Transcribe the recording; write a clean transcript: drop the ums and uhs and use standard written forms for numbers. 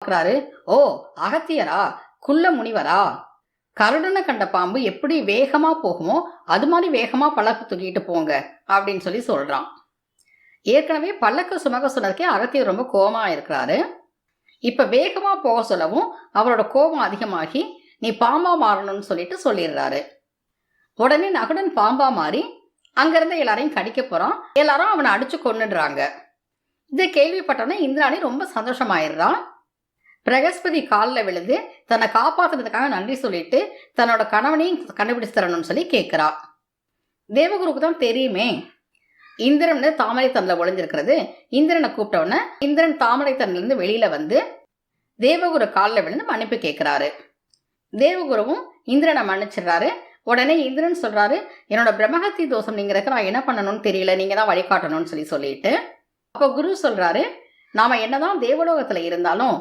பார்க்கறாரு. ஓ, அகத்தியரா? குள்ள முனிவரா? கருடனை கண்ட பாம்பு எப்படி வேகமா போகுமோ அது மாதிரி வேகமா பல்லக்கு தூக்கிட்டு போங்க அப்படின்னு சொல்லி சொல்றான். ஏற்கனவே பல்லக்கு சுமக்க சொன்னதுக்கே அகத்தியர் ரொம்ப கோபமா இருக்கிறாரு. இப்ப வேகமா போக சொல்லவும் அவரோட கோபம் அதிகமாகி நீ பாம்பா மாறணும்னு சொல்லிட்டு சொல்லிடுறாரு. உடனே நகுடன் பாம்பா மாறி அங்கிருந்த எல்லாரையும் கடிக்க போறான். எல்லாரும் அவனை அடிச்சு கொன்னுடுறாங்க. இதை கேள்விப்பட்டவனே இந்திராணி ரொம்ப சந்தோஷமாயிடுறான். பிரகஸ்பதி காலில் விழுந்து தன்னை காப்பாத்துறதுக்காக நன்றி சொல்லிட்டு தன்னோட கணவனையும் கண்டுபிடிச்சு தரணும்னு சொல்லி கேட்கிறா. தேவகுருக்கு தான் தெரியுமே இந்திரன் தாமரை தண்டில் ஒளிஞ்சிருக்கிறது. இந்திரனை கூப்பிட்டவன இந்திரன் தாமரை தண்டிலிருந்து வெளியில வந்து தேவகுரு காலில் விழுந்து மன்னிப்பு கேட்கிறாரு. தேவகுருவும் இந்திரனை மன்னிச்சிடுறாரு. உடனே இந்திரன் சொல்றாரு, என்னோட பிரம்மஹத்தி தோஷம் நீங்கிறதுக்கு நான் என்ன பண்ணணும்னு தெரியல, நீங்க தான் வழிகாட்டணும்னு சொல்லிட்டு அப்போ குரு சொல்றாரு, நாம என்னதான் தேவலோகத்துல இருந்தாலும்